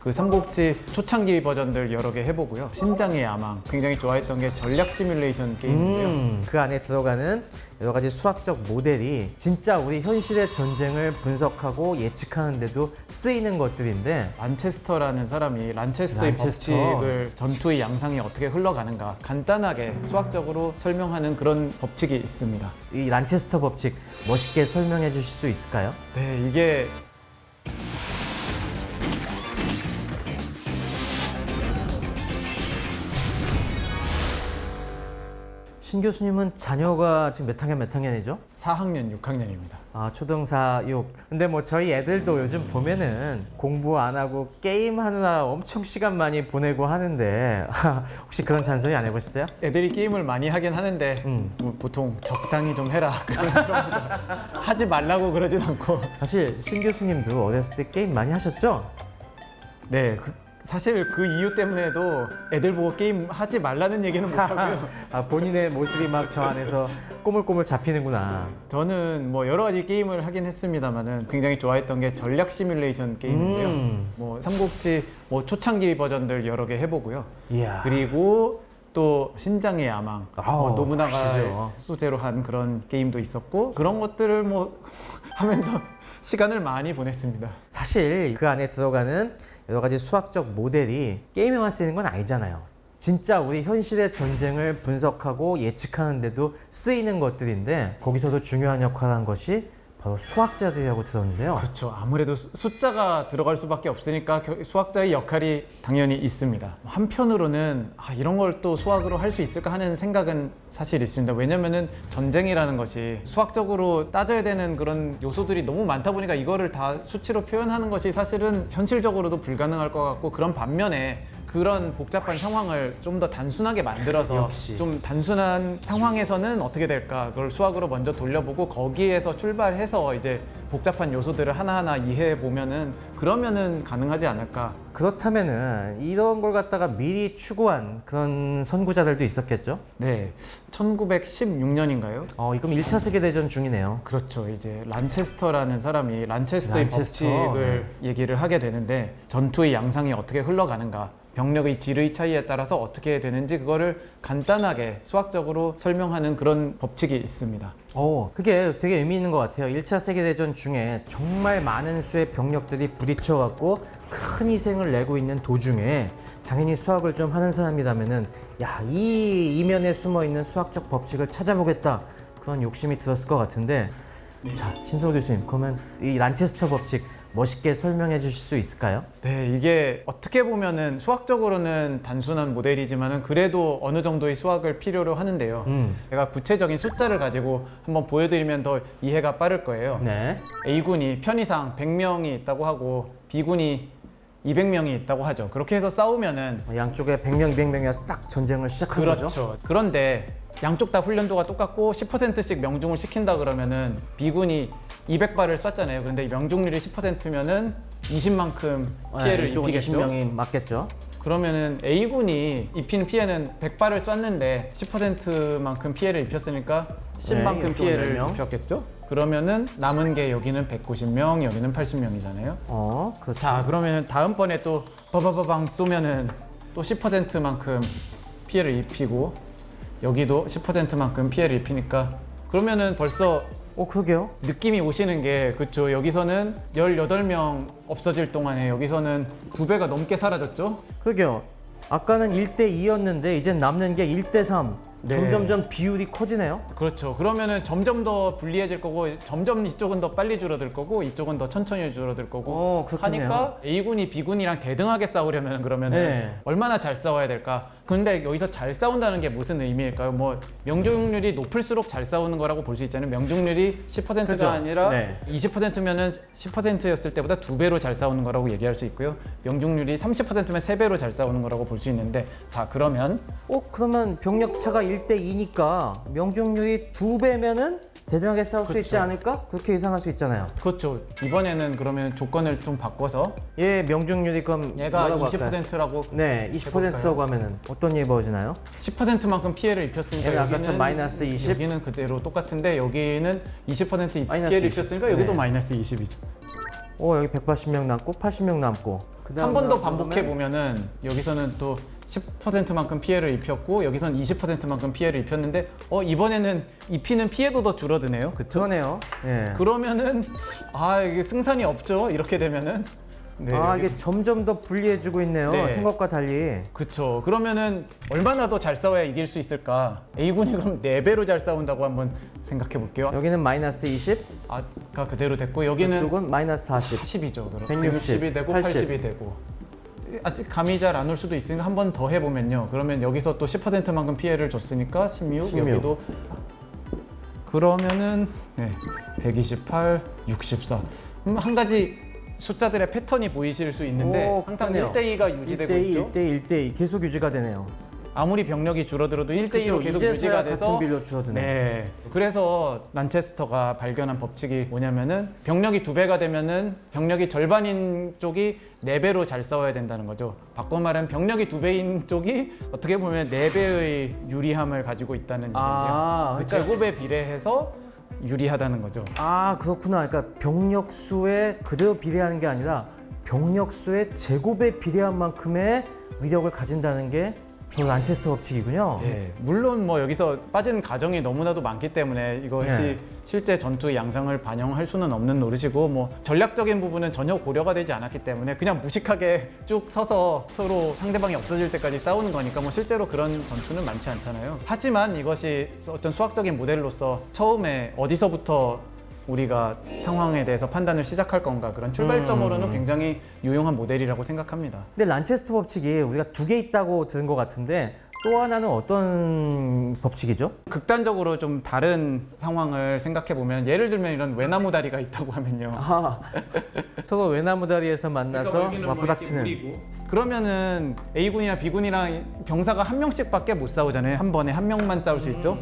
그 삼국지 초창기 버전들 여러 개 해보고요. 신장의 야망 굉장히 좋아했던 게 전략 시뮬레이션 게임인데요. 그 안에 들어가는 여러 가지 수학적 모델이 진짜 우리 현실의 전쟁을 분석하고 예측하는데도 쓰이는 것들인데, 란체스터라는 사람이 란체스터의 란체스터. 법칙을 전투의 양상이 어떻게 흘러가는가 간단하게 수학적으로 설명하는 그런 법칙이 있습니다. 이 란체스터 법칙 멋있게 설명해 주실 수 있을까요? 네, 이게 신 교수님은 자녀가 지금 몇 학년이죠? 4학년, 6학년입니다. 아, 초등 4, 6. 근데 뭐 저희 애들도 요즘 보면은 공부 안 하고 게임 하느라 엄청 시간 많이 보내고 하는데 혹시 그런 잔소리 안 해보셨어요? 애들이 게임을 많이 하긴 하는데 뭐 보통 적당히 좀 해라 그런 겁니다. 하지 말라고 그러진 않고. 사실 신 교수님도 어렸을 때 게임 많이 하셨죠? 네, 사실 그 이유 때문에도 애들 보고 게임 하지 말라는 얘기는 못하고요. 아, 본인의 모습이 막 저 안에서 꼬물꼬물 잡히는구나. 저는 뭐 여러 가지 게임을 하긴 했습니다만은 굉장히 좋아했던 게 전략 시뮬레이션 게임인데요. 뭐 삼국지 뭐 초창기 버전들 여러 개 해보고요. 이야. 그리고 또 신장의 야망, 아우, 노부나가 그죠. 소재로 한 그런 게임도 있었고 그런 것들을 뭐 하면서 시간을 많이 보냈습니다. 사실 그 안에 들어가는 여러 가지 수학적 모델이 게임에만 쓰이는 건 아니잖아요. 진짜 우리 현실의 전쟁을 분석하고 예측하는데도 쓰이는 것들인데, 거기서도 중요한 역할을 한 것이 바로 수학자들이라고 들었는데요. 그렇죠. 아무래도 숫자가 들어갈 수밖에 없으니까 수학자의 역할이 당연히 있습니다. 한편으로는 이런 걸 또 수학으로 할 수 있을까 하는 생각은 사실 있습니다. 왜냐면은 전쟁이라는 것이 수학적으로 따져야 되는 그런 요소들이 너무 많다 보니까 이거를 다 수치로 표현하는 것이 사실은 현실적으로도 불가능할 것 같고, 그런 반면에 그런 복잡한 상황을 좀 더 단순하게 만들어서 역시. 좀 단순한 상황에서는 어떻게 될까 그걸 수학으로 먼저 돌려보고 거기에서 출발해서 이제 복잡한 요소들을 하나하나 이해해 보면은 그러면은 가능하지 않을까. 그렇다면은 이런 걸 갖다가 미리 추구한 그런 선구자들도 있었겠죠? 네, 1916년인가요? 이건 1차 세계대전 중이네요. 그렇죠. 이제 란체스터라는 사람이 란체스터의 란체스터, 법칙을 얘기를 하게 되는데, 전투의 양상이 어떻게 흘러가는가, 병력의 질의 차이에 따라서 어떻게 되는지 그거를 간단하게 수학적으로 설명하는 그런 법칙이 있습니다. 그게 되게 의미 있는 것 같아요. 1차 세계대전 중에 정말 많은 수의 병력들이 부딪혀갖고 큰 희생을 내고 있는 도중에 당연히 수학을 좀 하는 사람이라면은 이 이면에 숨어있는 수학적 법칙을 찾아보겠다, 그런 욕심이 들었을 것 같은데, 자, 신성호 교수님, 그러면 이 란체스터 법칙 멋있게 설명해 주실 수 있을까요? 네, 이게 어떻게 보면은 수학적으로는 단순한 모델이지만은 그래도 어느 정도의 수학을 필요로 하는데요. 제가 구체적인 숫자를 가지고 한번 보여드리면 더 이해가 빠를 거예요. 네. A군이 편의상 100명이 있다고 하고 B군이 200명이 있다고 하죠. 그렇게 해서 싸우면은 양쪽에 100명, 200명이서 딱 전쟁을 시작한 거죠. 그렇죠. 그런데 양쪽 다 훈련도가 똑같고 10%씩 명중을 시킨다 그러면은 B군이 200발을 쐈잖아요. 그런데 명중률이 10%면은 20만큼 피해를 이쪽은 입히겠죠. 20명이 맞겠죠. 그러면은 A군이 입힌 피해는 100발을 쐈는데 10%만큼 피해를 입혔으니까 10만큼 이쪽은 피해를 10명. 입혔겠죠? 그러면은 남은 게 여기는 190명, 여기는 80명이잖아요. 그렇죠. 자, 그러면은 다음번에 또 빠바바방 쏘면은 또 10%만큼 피해를 입히고 여기도 10%만큼 피해를 입히니까 그러면은 벌써 그러게요. 느낌이 오시는 게, 그쵸, 여기서는 18명 없어질 동안에 여기서는 2배가 넘게 사라졌죠? 그러게요. 아까는 1대2였는데 이젠 남는 게 1대3. 네. 점점점 비율이 커지네요. 그렇죠. 그러면은 점점 더 불리해질 거고, 점점 이쪽은 더 빨리 줄어들 거고, 이쪽은 더 천천히 줄어들 거고 그렇겠네요. 하니까 A군이 B군이랑 대등하게 싸우려면 그러면은 네. 얼마나 잘 싸워야 될까? 근데 여기서 잘 싸운다는 게 무슨 의미일까요? 뭐 명중률이 높을수록 잘 싸우는 거라고 볼 수 있잖아요. 명중률이 10%가 그죠. 아니라 네. 20%면은 10%였을 때보다 2배로 잘 싸우는 거라고 얘기할 수 있고요. 명중률이 30%면 3배로 잘 싸우는 거라고 볼 수 있는데, 자, 그러면 그러면 병력 차가 1대2니까 명중률이 2배면은 대등하게 싸울 수 있지 않을까? 그렇게 예상할 수 있잖아요. 그렇죠. 이번에는 그러면 조건을 좀 바꿔서 명중률이 그럼 얘가 뭐라고 할까요? 20%라고 네, 20%라고 하면은 어떤 일이 벌어지나요? 10%만큼 피해를 입혔으니까 얘는 아까처럼 여기는 마이너스 20? 여기는 그대로 똑같은데 여기는 20% 마이너스 피해를 20. 입혔으니까 여기도 네. 마이너스 20이죠. 여기 180명 남고 80명 남고. 한 번 더 반복해 보면은 여기서는 또 10%만큼 피해를 입혔고 여기서는 20%만큼 피해를 입혔는데 이번에는 입히는 피해도 더 줄어드네요. 그쵸? 그러네요. 예. 그러면은 이게 승산이 없죠. 이렇게 되면은 네, 이게 점점 더 불리해지고 있네요. 네. 생각과 달리. 그쵸. 그러면은 얼마나 더 잘 싸워야 이길 수 있을까? A군이 그럼 4배로 잘 싸운다고 한번 생각해 볼게요. 여기는 마이너스 20, 아까 그대로 됐고 여기는 이쪽은 마이너스 40. 40이죠. 그럼 160, 160이 되고 80. 80이 되고 아직 감이 잘 안 올 수도 있으니까 한 번 더 해보면요. 그러면 여기서 또 10%만큼 피해를 줬으니까 16. 여기도 그러면은 128, 64. 한 가지 숫자들의 패턴이 보이실 수 있는데 항상 그러네요. 1대2가 유지되고 1대2, 있죠. 1대2, 1대2 계속 유지가 되네요. 아무리 병력이 줄어들어도 1대2로 계속 이제서야 유지가 돼서 같은 비율로 줄어드네. 네. 그래서 란체스터가 발견한 법칙이 뭐냐면은 병력이 2배가 되면은 병력이 절반인 쪽이 4배로 잘 싸워야 된다는 거죠. 바꿔 말하면 병력이 2배인 쪽이 어떻게 보면 4배의 유리함을 가지고 있다는 얘기예요. 그 제곱에 비례해서 유리하다는 거죠. 그렇구나. 그러니까 병력 수에 그대로 비례하는 게 아니라 병력 수의 제곱에 비례한 만큼의 위력을 가진다는 게 저 란체스터 법칙이군요. 예, 물론 뭐 여기서 빠진 가정이 너무나도 많기 때문에 이것이 실제 전투 양상을 반영할 수는 없는 노릇이고 뭐 전략적인 부분은 전혀 고려가 되지 않았기 때문에 그냥 무식하게 쭉 서서 서로 상대방이 없어질 때까지 싸우는 거니까 뭐 실제로 그런 전투는 많지 않잖아요. 하지만 이것이 어떤 수학적인 모델로서 처음에 어디서부터 우리가 상황에 대해서 판단을 시작할 건가 그런 출발점으로는 굉장히 유용한 모델이라고 생각합니다. 근데 란체스터 법칙이 우리가 2개 있다고 들은 것 같은데 또 하나는 어떤 법칙이죠? 극단적으로 좀 다른 상황을 생각해 보면 예를 들면 이런 외나무 다리가 있다고 하면요. 서로 외나무 다리에서 만나서 맞부닥치는. 그러면은 A군이나 B군이랑 병사가 한 명씩밖에 못 싸우잖아요. 한 번에 한 명만 싸울 수 있죠.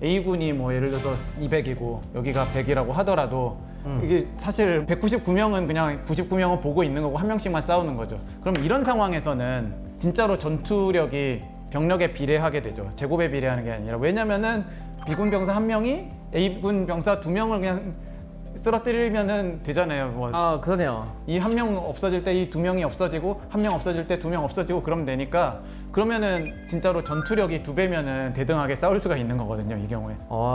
A군이 뭐 예를 들어서 200이고 여기가 100이라고 하더라도 이게 사실 199명은 그냥 99명은 보고 있는 거고 한 명씩만 싸우는 거죠. 그럼 이런 상황에서는 진짜로 전투력이 병력에 비례하게 되죠. 제곱에 비례하는 게 아니라. 왜냐면은 B군 병사 한 명이 A군 병사 2명을 그냥 쓰러뜨리면은 되잖아요. 뭐 그러네요. 이 한 명 없어질 때 이 2명이 없어지고 한 명 없어질 때 2명 없어지고 그러면 되니까 그러면은 진짜로 전투력이 2배면은 대등하게 싸울 수가 있는 거거든요. 이 경우에.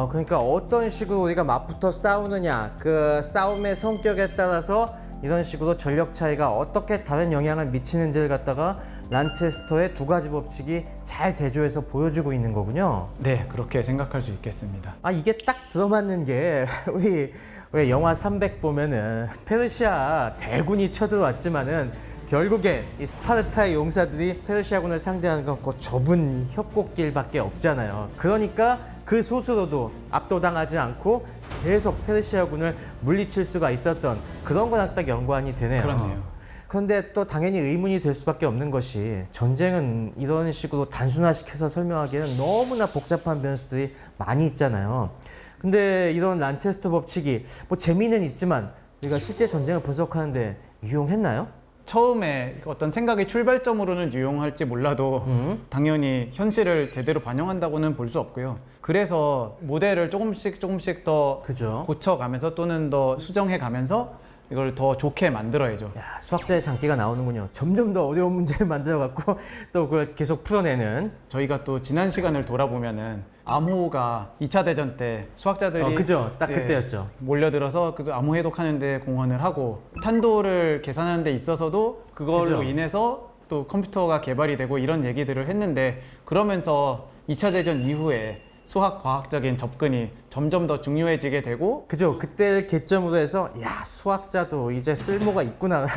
그러니까 어떤 식으로 우리가 맞붙어 싸우느냐 그 싸움의 성격에 따라서 이런 식으로 전력 차이가 어떻게 다른 영향을 미치는지를 갖다가 란체스터의 2가지 법칙이 잘 대조해서 보여주고 있는 거군요. 네, 그렇게 생각할 수 있겠습니다. 이게 딱 들어맞는 게 우리 왜 영화 300 보면은 페르시아 대군이 쳐들어왔지만은 결국에 이 스파르타의 용사들이 페르시아군을 상대하는 건 그 좁은 협곡길밖에 없잖아요. 그러니까 그 소수로도 압도당하지 않고 계속 페르시아군을 물리칠 수가 있었던 그런 거랑 딱 연관이 되네요. 그렇네요. 그런데 또 당연히 의문이 될 수밖에 없는 것이 전쟁은 이런 식으로 단순화시켜서 설명하기에는 너무나 복잡한 변수들이 많이 있잖아요. 근데 이런 란체스터 법칙이 뭐 재미는 있지만 우리가 실제 전쟁을 분석하는데 유용했나요? 처음에 어떤 생각의 출발점으로는 유용할지 몰라도 당연히 현실을 제대로 반영한다고는 볼 수 없고요. 그래서 모델을 조금씩 더 그죠? 고쳐가면서 또는 더 수정해가면서 이걸 더 좋게 만들어야죠. 야, 수학자의 장기가 나오는군요. 점점 더 어려운 문제를 만들어갖고 또 그걸 계속 풀어내는. 저희가 또 지난 시간을 돌아보면은 암호가 2차 대전 때 수학자들이 그죠. 딱 그때였죠. 몰려들어서 그 암호 해독하는데 공헌을 하고 탄도를 계산하는 데 있어서도 그걸로 그죠. 인해서 또 컴퓨터가 개발이 되고 이런 얘기들을 했는데 그러면서 2차 대전 이후에 수학 과학적인 접근이 점점 더 중요해지게 되고 그죠. 그때를 개점으로 해서 야 수학자도 이제 쓸모가 있구나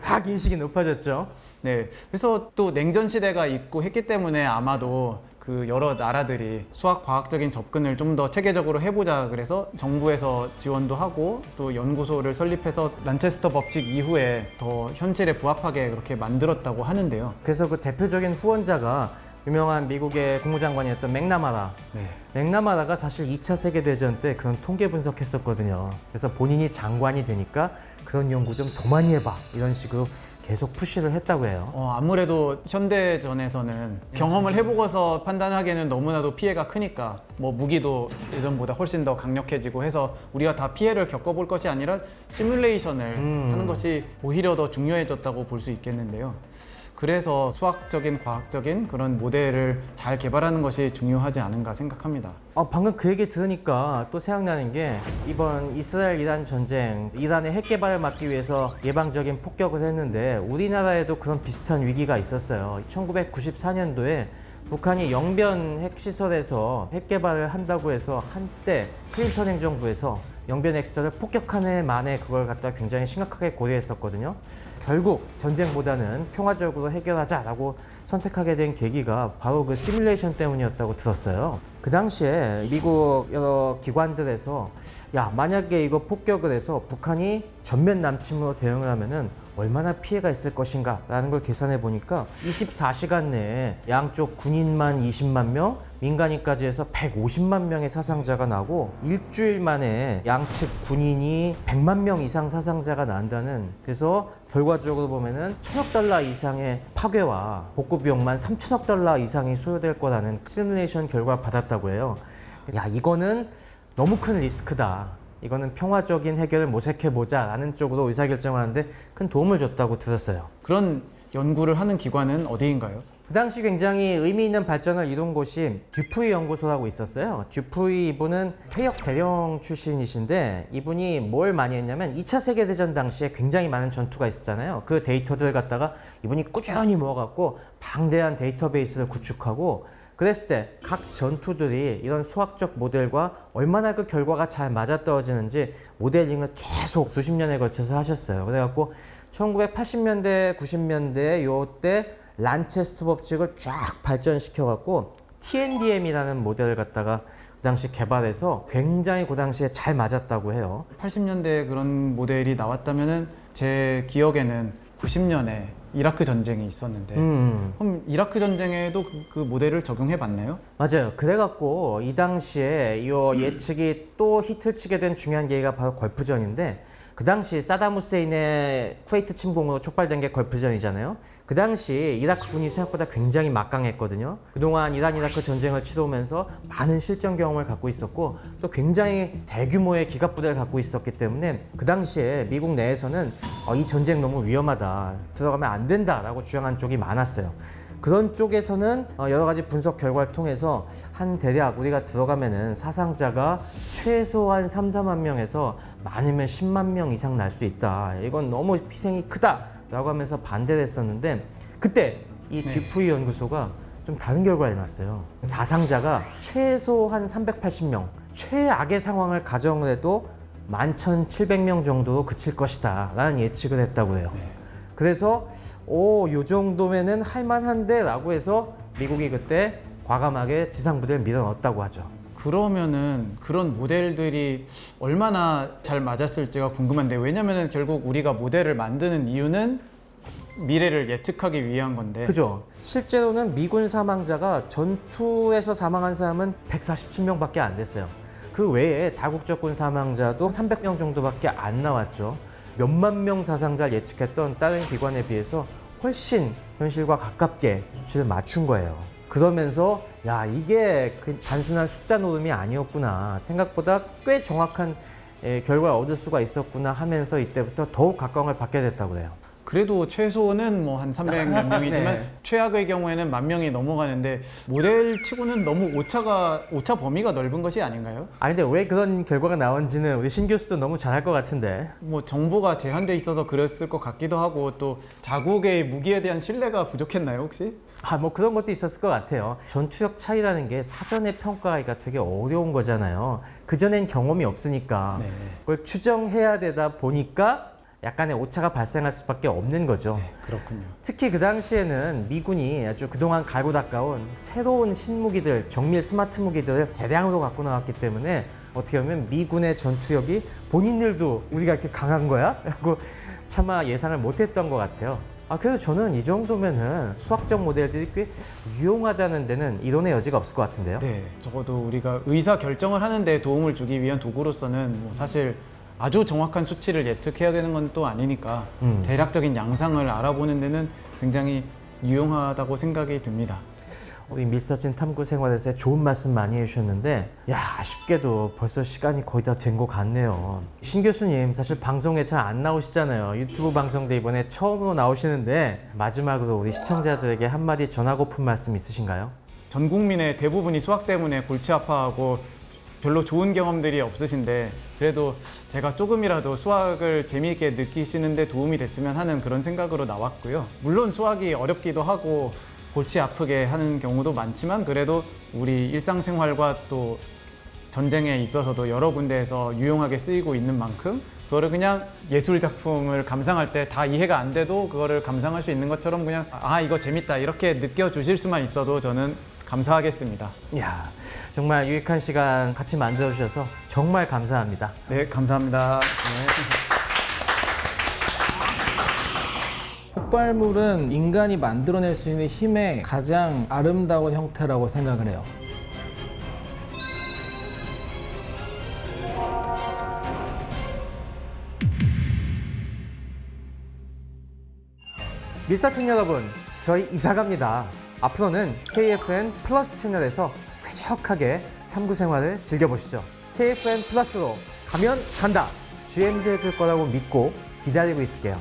확 인식이 높아졌죠. 네, 그래서 또 냉전 시대가 있고 했기 때문에 아마도 그 여러 나라들이 수학 과학적인 접근을 좀 더 체계적으로 해보자 그래서 정부에서 지원도 하고 또 연구소를 설립해서 란체스터 법칙 이후에 더 현실에 부합하게 그렇게 만들었다고 하는데요. 그래서 그 대표적인 후원자가 유명한 미국의 국무장관이었던 맥나마라. 네. 맥나마라가 사실 2차 세계대전 때 그런 통계 분석했었거든요. 그래서 본인이 장관이 되니까 그런 연구 좀 더 많이 해봐 이런 식으로 계속 푸시를 했다고 해요. 아무래도 현대전에서는 경험을 해보고서 판단하기에는 너무나도 피해가 크니까 뭐 무기도 예전보다 훨씬 더 강력해지고 해서 우리가 다 피해를 겪어볼 것이 아니라 시뮬레이션을 하는 것이 오히려 더 중요해졌다고 볼 수 있겠는데요. 그래서 수학적인, 과학적인 그런 모델을 잘 개발하는 것이 중요하지 않은가 생각합니다. 방금 그 얘기 들으니까 또 생각나는 게 이번 이스라엘-이란 전쟁, 이란의 핵 개발을 막기 위해서 예방적인 폭격을 했는데 우리나라에도 그런 비슷한 위기가 있었어요. 1994년도에 북한이 영변 핵시설에서 핵 개발을 한다고 해서 한때 클린턴 행정부에서 영변 핵시설을 폭격한 만에 그걸 갖다 굉장히 심각하게 고려했었거든요. 결국 전쟁보다는 평화적으로 해결하자라고 선택하게 된 계기가 바로 그 시뮬레이션 때문이었다고 들었어요. 그 당시에 미국 여러 기관들에서 만약에 이거 폭격을 해서 북한이 전면 남침으로 대응을 하면은 얼마나 피해가 있을 것인가 라는 걸 계산해 보니까 24시간 내에 양쪽 군인만 20만 명, 민간인까지 해서 150만 명의 사상자가 나고 일주일 만에 양측 군인이 100만 명 이상 사상자가 난다는, 그래서 결과적으로 보면은 1,000억 달러 이상의 파괴와 복구 비용만 3,000억 달러 이상이 소요될 거라는 시뮬레이션 결과를 받았다고 해요. 이거는 너무 큰 리스크다. 이거는 평화적인 해결을 모색해보자 라는 쪽으로 의사결정을 하는데 큰 도움을 줬다고 들었어요. 그런 연구를 하는 기관은 어디인가요? 그 당시 굉장히 의미 있는 발전을 이룬 곳이 듀프이 연구소라고 있었어요. 듀프이 이분은 퇴역 대령 출신이신데 이분이 뭘 많이 했냐면 2차 세계대전 당시에 굉장히 많은 전투가 있었잖아요. 그 데이터들을 갖다가 이분이 꾸준히 모아갖고 방대한 데이터베이스를 구축하고, 그랬을 때 각 전투들이 이런 수학적 모델과 얼마나 그 결과가 잘 맞아떨어지는지 모델링을 계속 수십 년에 걸쳐서 하셨어요. 그래갖고 1980년대, 90년대 요때 란체스터 법칙을 쫙 발전시켜갖고 TNDM이라는 모델을 갖다가 그 당시 개발해서 굉장히 그 당시에 잘 맞았다고 해요. 80년대에 그런 모델이 나왔다면은 제 기억에는 90년에 이라크 전쟁이 있었는데 그럼 이라크 전쟁에도 그 모델을 적용해 봤나요? 맞아요. 그래갖고 이 당시에 이 예측이 또 히트를 치게 된 중요한 계기가 바로 걸프전인데, 그 당시 사담 후세인의 쿠웨이트 침공으로 촉발된 게 걸프전이잖아요. 그 당시 이라크 군이 생각보다 굉장히 막강했거든요. 그동안 이란 이라크 전쟁을 치르면서 많은 실전 경험을 갖고 있었고 또 굉장히 대규모의 기갑부대를 갖고 있었기 때문에 그 당시에 미국 내에서는 이 전쟁 너무 위험하다, 들어가면 안 된다라고 주장한 쪽이 많았어요. 그런 쪽에서는 여러 가지 분석 결과를 통해서 한 대략 우리가 들어가면은 사상자가 최소한 3, 4만 명에서 많으면 10만 명 이상 날 수 있다. 이건 너무 희생이 크다 라고 하면서 반대를 했었는데, 그때 이 듀프이 연구소가 좀 다른 결과를 내놨어요. 사상자가 최소한 380명, 최악의 상황을 가정을 해도 11,700명 정도로 그칠 것이다 라는 예측을 했다고 해요. 그래서 요 정도면은 할만한데 라고 해서 미국이 그때 과감하게 지상부대를 밀어넣었다고 하죠. 그러면은 그런 모델들이 얼마나 잘 맞았을지가 궁금한데, 왜냐면은 결국 우리가 모델을 만드는 이유는 미래를 예측하기 위한 건데. 그죠. 실제로는 미군 사망자가 전투에서 사망한 사람은 147명밖에 안 됐어요. 그 외에 다국적군 사망자도 300명 정도밖에 안 나왔죠. 몇만 명 사상자를 예측했던 다른 기관에 비해서 훨씬 현실과 가깝게 수치를 맞춘 거예요. 그러면서 이게 그 단순한 숫자 노름이 아니었구나, 생각보다 꽤 정확한 결과를 얻을 수가 있었구나 하면서 이때부터 더욱 각광을 받게 됐다고 해요. 그래도 최소는 뭐 한 300 몇 명이지만 네. 최악의 경우에는 10,000명이 넘어가는데 모델 치고는 너무 오차 범위가 넓은 것이 아닌가요? 근데 왜 그런 결과가 나온지는 우리 신 교수도 너무 잘할 것 같은데. 뭐 정보가 제한돼 있어서 그랬을 것 같기도 하고, 또 자국의 무기에 대한 신뢰가 부족했나요 혹시? 뭐 그런 것도 있었을 것 같아요. 전투력 차이라는 게 사전에 평가하기가 되게 어려운 거잖아요. 그전엔 경험이 없으니까 그걸 추정해야 되다 보니까 약간의 오차가 발생할 수밖에 없는 거죠. 그렇군요. 특히 그 당시에는 미군이 아주 그동안 갈고 닦아온 새로운 신무기들, 정밀 스마트 무기들을 대량으로 갖고 나왔기 때문에 어떻게 보면 미군의 전투력이 본인들도 우리가 이렇게 강한 거야? 라고 차마 예상을 못했던 것 같아요. 그래서 저는 이 정도면은 수학적 모델들이 꽤 유용하다는 데는 이론의 여지가 없을 것 같은데요. 네, 적어도 우리가 의사 결정을 하는 데 도움을 주기 위한 도구로서는 뭐 사실 아주 정확한 수치를 예측해야 되는 건 또 아니니까 대략적인 양상을 알아보는 데는 굉장히 유용하다고 생각이 듭니다. 우리 미스터진 탐구 생활에서 좋은 말씀 많이 해주셨는데 야 아쉽게도 벌써 시간이 거의 다 된 것 같네요. 신 교수님 사실 방송에 잘 안 나오시잖아요. 유튜브 방송도 이번에 처음으로 나오시는데 마지막으로 우리 시청자들에게 한마디 전하고픈 말씀 있으신가요? 전 국민의 대부분이 수학 때문에 골치 아파하고 별로 좋은 경험들이 없으신데 그래도 제가 조금이라도 수학을 재미있게 느끼시는데 도움이 됐으면 하는 그런 생각으로 나왔고요. 물론 수학이 어렵기도 하고 골치 아프게 하는 경우도 많지만 그래도 우리 일상생활과 또 전쟁에 있어서도 여러 군데에서 유용하게 쓰이고 있는 만큼 그거를 그냥 예술 작품을 감상할 때 다 이해가 안 돼도 그거를 감상할 수 있는 것처럼 그냥 아 이거 재밌다 이렇게 느껴주실 수만 있어도 저는 감사하겠습니다. 이야 정말 유익한 시간 같이 만들어 주셔서 정말 감사합니다. 네, 감사합니다. 폭발물은 인간이 만들어낼 수 있는 힘의 가장 아름다운 형태라고 생각을 해요. 미스터친 여러분, 저희 이사 갑니다. 앞으로는 KFN 플러스 채널에서 쾌적하게 탐구 생활을 즐겨보시죠. KFN 플러스로 가면 간다. GM도 해줄 거라고 믿고 기다리고 있을게요.